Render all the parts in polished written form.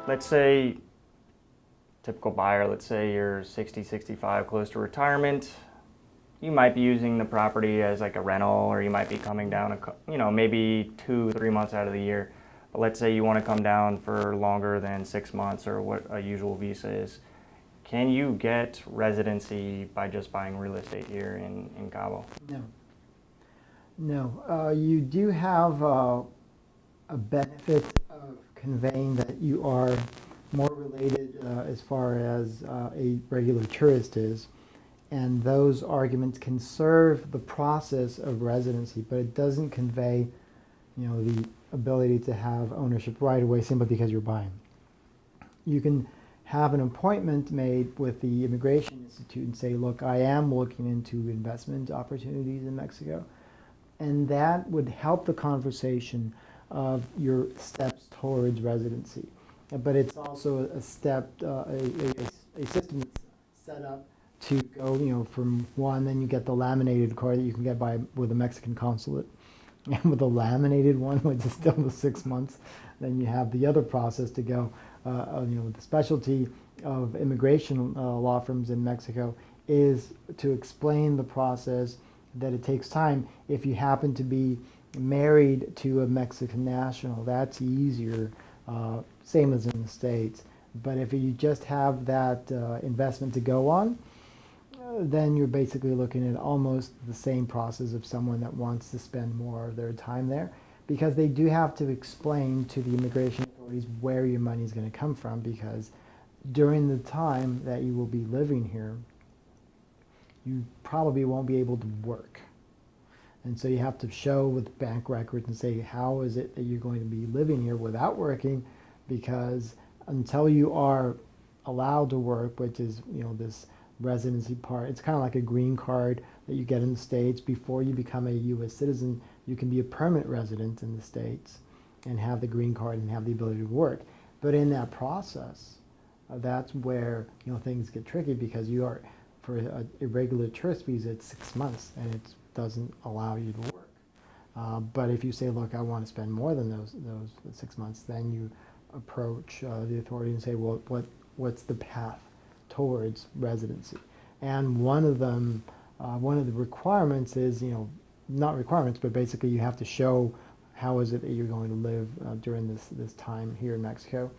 let's say, typical buyer, let's say you're 60, 65, close to retirement. You might be using the property as like a rental, or you might be coming down, maybe 2, 3 months out of the year. But let's say you want to come down for longer than 6 months or what a usual visa is. Can you get residency by just buying real estate here in Cabo? No. No. You do have a benefit of conveying that you are more related as far as a regular tourist is. And those arguments can serve the process of residency, but it doesn't convey, the ability to have ownership right away simply because you're buying. You can have an appointment made with the Immigration Institute and say, look, I am looking into investment opportunities in Mexico. And that would help the conversation of your steps towards residency. But it's also a step, a system that's set up to go, from one, then you get the laminated card that you can get with a Mexican consulate. And with the laminated one, which is still the 6 months, then you have the other process to go. The specialty of immigration law firms in Mexico is to explain the process, that it takes time. If you happen to be married to a Mexican national, that's easier, same as in the States. But if you just have that investment to go on, then you're basically looking at almost the same process of someone that wants to spend more of their time there, because they do have to explain to the immigration authorities where your money is going to come from, because during the time that you will be living here, you probably won't be able to work. And so you have to show with bank records and say, how is it that you're going to be living here without working? Because until you are allowed to work, which is, this residency part, it's kind of like a green card that you get in the States. Before you become a U.S. citizen, you can be a permanent resident in the States and have the green card and have the ability to work. But in that process, that's where things get tricky, because you are, for a irregular tourist visa, it's 6 months and it doesn't allow you to work. But if you say, look, I want to spend more than those 6 months, then you approach the authority and say, well, what's the path towards residency? And one of the requirements is, not requirements, but basically you have to show how is it that you're going to live during this time here in Mexico.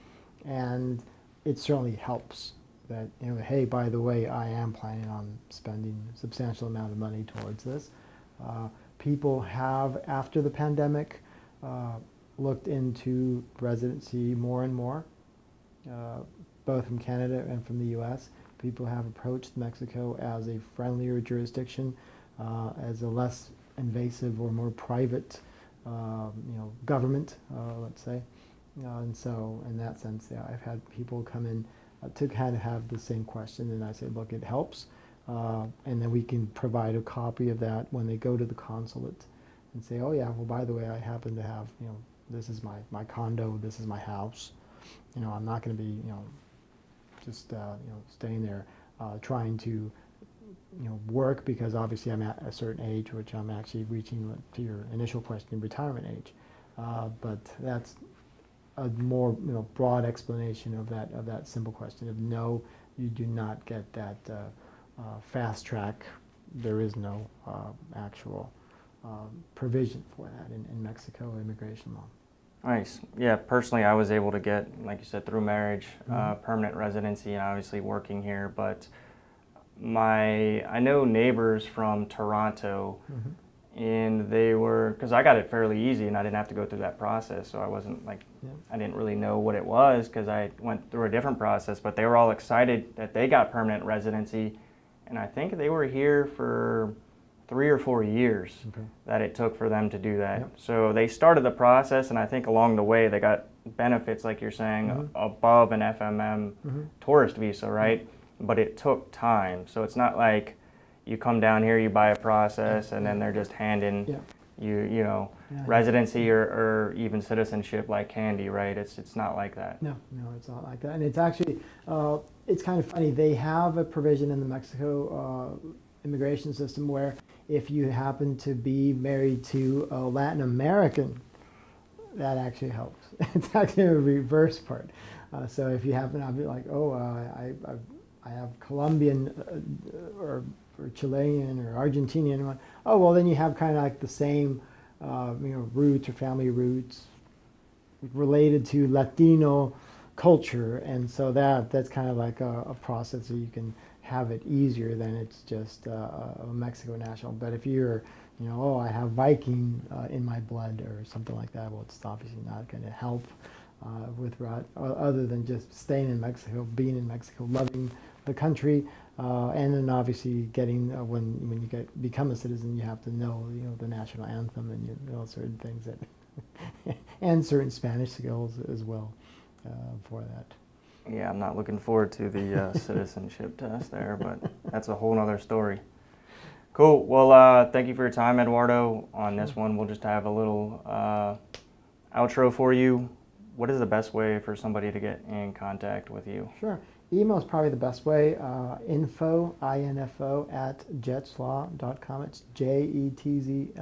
And it certainly helps that, hey, by the way, I am planning on spending a substantial amount of money towards this. People have, after the pandemic, looked into residency more and more, both from Canada and from the U.S. People have approached Mexico as a friendlier jurisdiction, as a less invasive or more private, government, let's say. And so, in that sense, yeah, I've had people come in to kind of have the same question, and I say, look, it helps, and then we can provide a copy of that when they go to the consulate, and say, oh yeah, well, by the way, I happen to have, this is my condo, this is my house. I'm not going to be, just staying there trying to work, because obviously I'm at a certain age, which I'm actually reaching, to your initial question, retirement age. But that's a more broad explanation of that simple question of no, you do not get that fast track. There is no actual provision for that in Mexico immigration law. Nice. Yeah, personally, I was able to get, like you said, through marriage, permanent residency, and obviously working here. But I know neighbors from Toronto, and they were, because I got it fairly easy, and I didn't have to go through that process, so I wasn't like, I didn't really know what it was, because I went through a different process. But they were all excited that they got permanent residency, and I think they were here for 3 or 4 years that it took for them to do that. Yep. So they started the process, and I think along the way they got benefits, like you're saying, above an FMM tourist visa, right? But it took time. So it's not like you come down here, you buy a process, and then they're just handing you residency or even citizenship like candy, right? It's not like that. No, it's not like that. And it's actually, it's kind of funny. They have a provision in the Mexico immigration system where if you happen to be married to a Latin American, that actually helps. It's actually a reverse part. So if you happen, I'll be like, oh, I have Colombian or Chilean or Argentinian one. Oh, well, then you have kind of like the same, roots or family roots related to Latino culture, and so that's kind of like a process that you can have it easier than it's just a Mexico national. But if you're, oh, I have Viking in my blood or something like that, well, it's obviously not going to help other than just staying in Mexico, being in Mexico, loving the country, and then obviously getting when you become a citizen, you have to know the national anthem and certain things that and certain Spanish skills as well for that. Yeah, I'm not looking forward to the citizenship test there, but that's a whole nother story. Cool. Well, thank you for your time, Eduardo. On this one, we'll just have a little outro for you. What is the best way for somebody to get in contact with you? Sure. Email is probably the best way. Info at jetslaw.com. It's JETZLAW.com.